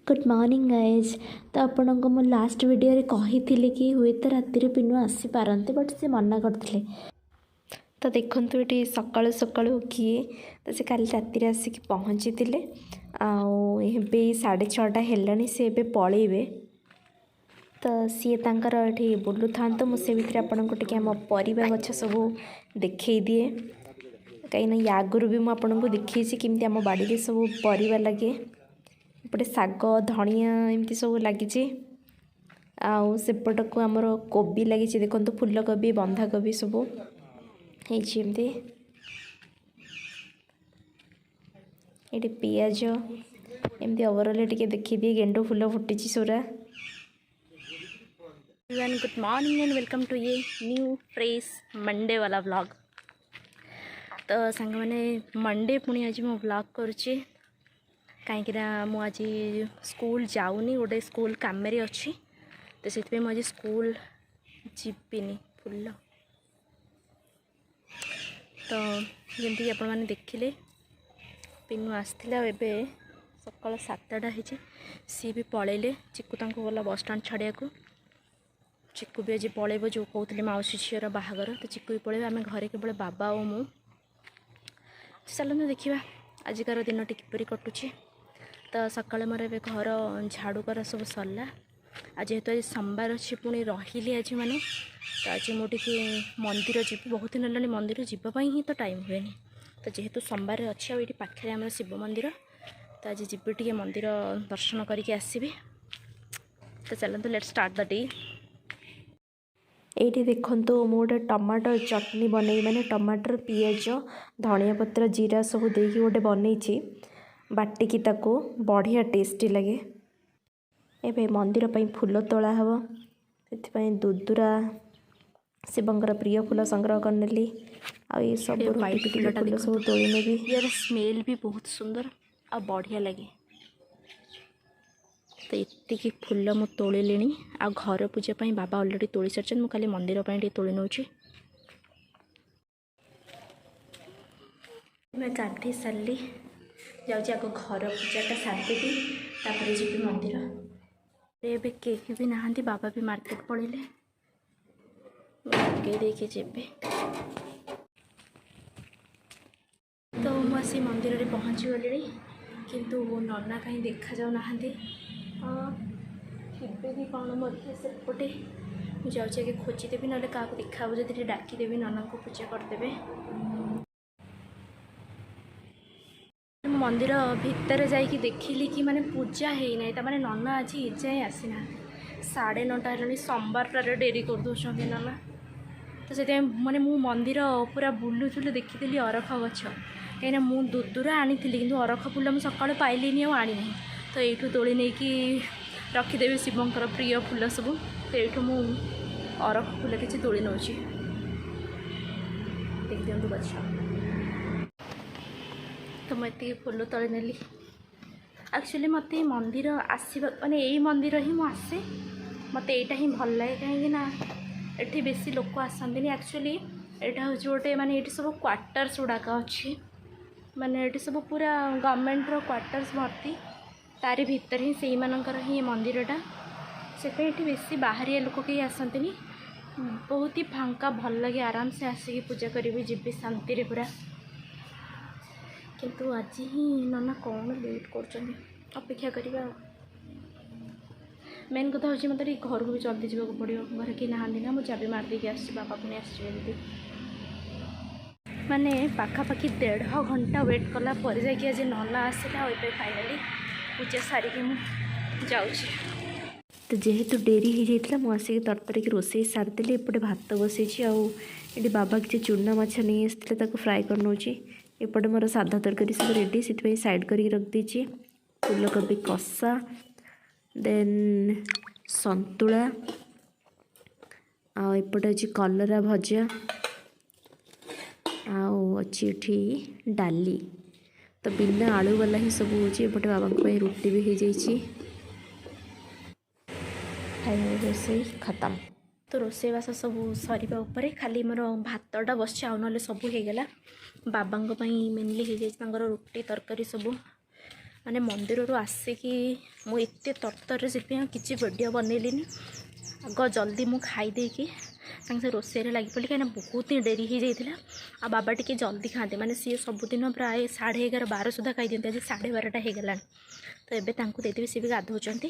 Good morning guys. तो आपण को मैं लास्ट वीडियो रे कही कि हुए तो राति पिनु आसी पारते बट से मना करते। तो देखु ये सकाळु सकाळु किए तो से काली राति आसिक पहुँची थे आबे 6:30 है सी ए पलैबे। तो सी तांकर ये बुलू था तो मुझे भितर आपन को टे आम परिवा गछ सब देखे दिए कहीं आगुरी भी मुझे देखी केमती आम बाड़ी सब परिवा लगे एपटे शाग धनिया एमती सब लगी आउट को आमर कोबी लगी देखो फूलकोबी बंधाकोबी सब होमती ये पियाज एमती ओवरऑल टिके देखी दिए गेंडू फूल फुटी सोरा। Good morning and welcome to ये न्यू फ्रेश मंडे वाला व्लॉग। तो सांग मैंने मंडे पुणी आज मो व्लॉग करुच्ची कहीं आज स्कूल जाऊनी गोटे स्कूल काम अच्छी तो से मुझे स्कूल जीविनी फुल तो जमी आपण मैंने देखिले पिनू आसला एबे सकाल 7टा है सी भी पलैले चिकू तांको गला बस स्टाण्ड छाड़िया को चिकू भी आज पलैब जो कहते मौसी झीर बाहागर तो चिकू भी पलैब आम घरे केवल बाबा और मु चलते देखा आजिकार दिन किपरि कटुची। तो सकाଳେ मोर ए घर झाड़ू करा सब सरला आज जेहेतु आज सोमवार अच्छी पुणी रही आज माने तो आज मुझे मंदिर जी बहुत दिन है मंदिर जीवाई ही तो टाइम हुए तो जेहेतु सोमवार अच्छी आठ पाखे आम शिव मंदिर तो आज जीवी टे मंदिर दर्शन करके आसबि। तो चलते लेट्स स्टार्ट द डे। ये देखो मुझे गोटे टमाटर चटनी बनई माने टमाटर पियाज धनिया पत्र जीरा सब देकी गोटे बनई बाटिकी ताको बढ़िया टेस्टी लगे। एबे मंदिर पई फूल तोला हबो से दुदुरा शिवंकर प्रिय फूल संग्रह करनेली आ ये सब फूल सब तोड़ी नेबी। यार स्मेल भी बहुत सुंदर आ बढ़िया लगे तो इतनी फूल मु तोड़िली आ घर पूजा पाई बाबा ऑलरेडी तोड़ी सारी मुझे खाली मंदिर पाई तोड़ी नौची। मैं गाधी सारी जाऊँगी आग घर पूजाटा सारिदेवी तापर जी मंदिर एवं केही भी नहांती बाबा भी मार्केट पड़े लगे देखे जेबे। तो मुझे मंदिर में पहुँची गली किंतु नना कहीं देखा जाऊ ना कि कौन सेपटे मुझे खोजीदेवी ना क्या देखा जब डाकिदेवी नना को पूजा करदे। मंदिर भितर जाइए देखिली कि माने पूजा है ना माने नना आज इजाए आसीना 9:30 है सोमवार टारे डेरी कर दौरान नना तो से माने मु मंदिर पूरा बुलूल देखी अरख गछ कहीं मुझे दुदुरा आनी कि अरख फूल मुझे सका पाइलिनी आनी ना तो यू तोड़ी नहीं कि रखीदेवी शिवंकर प्रिय फूल सब तो यू मु अरख फूल किसी तोड़ी नौची देख दिंतु गछ तो मुझे फूल तोड़ नेली। एक्चुअली मत मंदिर आसवा माने यही मंदिर ही मुझे आसे मत यहाँ ही भल लगे कहीं ये बेसी लोक आसती एक्चुअली यहाँ हूँ गोटे माने ये सब क्वार्टर्स गुड़ाक अच्छी माने ये सब पूरा गवर्नमेंट क्वार्टर्स भर्ती तारी भितर ही से मानकर ही मंदिरटा से बेसी बाहरिया लोक कहीं आसती बहुत ही फांका भल लगे आराम से आसिक पूजा करी जी शांति पूरा किंतु आज ही नना कौन लेट कर अपेक्षा करवा। मेन कथा हूँ मतलब घर को भी जल्दी जावाक पड़ो घर कि नहांती ना मुझे चाबी मार देकी आसी बापा पुणी आसमें माने पाखापाखि 1.5 घंटा वेट कला पर जाकि आज नना आसला और फाइनाली पूजा सारिकी मुझे जाऊँगी। तो जेहेतु डेरी हो जाता मुझे आसिक तरतर की रोसे सारिदेली एपटे भात बसई आए बाबा किसी चूना माछ नहीं आसते फ्राए कर नौची एपटे मोर साधा तरकारी सब रेडी से साइड कर रख दीजिए फूलकोबी कषा देन संतुला आउटे अच्छी कलरा भजा अच्छी डाली तो बिना आलू वाला ही सब होपटे बाबा रुटी भी हो जाइए रोसे खत्म। तो रोसेबास सब सरिबा उपरे खाली मोर भातटा बस आउ ना सब हो गला बाबा मेनली हो जाए रुटी तरकारी सब माने मंदिर आसिकी मु एत तरतर से किसी वीडियो बनैलिनी आग जल्दी मु खाईदे कि सागे रोषे लगी पड़ी कहीं बहुत ही डेरी हो जाता आ बाबा टी जल्दी खाते माने सी सबुदिन प्राय 11:30 12 सुधा खाई दिखते आज 12:30 हो गला तो एवं देदेवी सी भी गाधौंट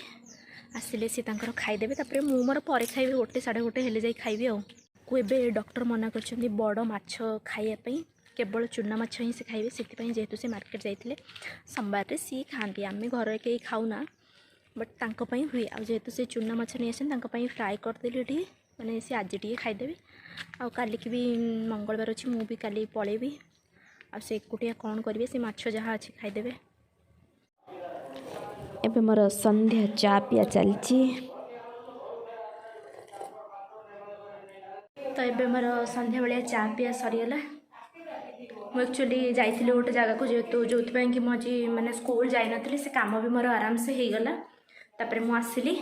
आसिले सी खाईदेवे तापर मु मोर पर खाइबी 1 1:30 हेले जाई खाइबी को एबे डॉक्टर मना कर बड़ माछ खाइबापी केवल चूना माछ ही से खाइबे से जेहेतु से मार्केट जाइए सोमवार सी खाती आम घर कहीं खाऊना बट तांको हुए आ जेहेतु से चूना माछ नहीं आसे फ्राए करदेली टी मैंने सी आज टी खाईदेवी आ काली की भी मंगलवार अच्छी मु भी काली पलैबी आ से एकुटिया कौन करेंगे से माछ जहाँ अच्छी खाईदेवे। एबे मोर संध्या चा पिया चलची तो एबे मोर संध्या बेलिया चा पिया सरीगला मुझे एक्चुअली जाइए गोटे जगह को जेहेतु जो कि मुझे माने स्कूल जाइनी से काम भी मोर आराम से हो गला तापर मु आसिली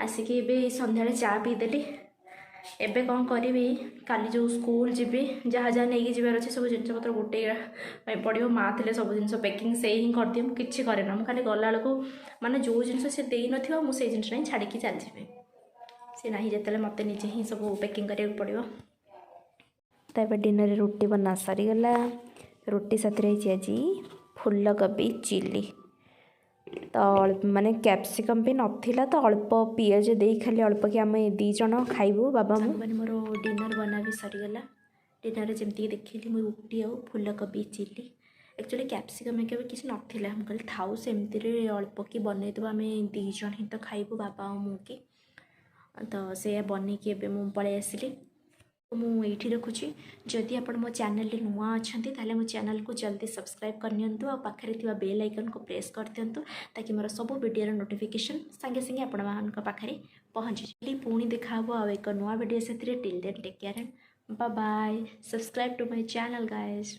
आसिकी एबे संध्या चा पीदेली एबे कौन करी काली जो स्कूल जीवी जहाँ जहाँ नहीं जीवार अच्छे सब जिन पतर गोटे पड़ो माँ थे सब जिन पैकिंग से ही करदिए मुझे किसी करे ना खाली गला बेलू माने जो जिन से दे न मुझे जिन ना छाड़ी चल जाए सी ना जिते मत निजे ही सब पैकिंग करा पड़ो तो ये डिनर रुटी बना सरीगला रुटी साथी आज फूलकोबी चिली तो माने कैप्सिकम भी नथिला तो अल्प पियाज दे खाली अल्प कि आम दी जन खाइबू बाबा मैंने मोर डिनर बना भी सरीगला डिनर जमी देखी मुझे रुटी आ फूलकोबी चिली एक्चुअली कैप्सिकम एक किसी नाला हम कहली थाऊ सेमती अल्प कि बनई देव आम दी जन ही तो खाइबू बाबा और मुझे तो से बनईकी मुझे पलि आसली मुझे रखुची जदि आप मो चैनल नुआ अच्छा ताले मो चैनल को जल्दी सब्सक्राइब करनी और पाखे थी बेल आइकन को प्रेस कर दिंतु ताकि मोर सब वीडियो नोटिफिकेशन संगे संगे आपण पाखे पहुँची पुणी देखा आ एक नुआ वीडियो से till then take care and bye bye subscribe to my channel guys.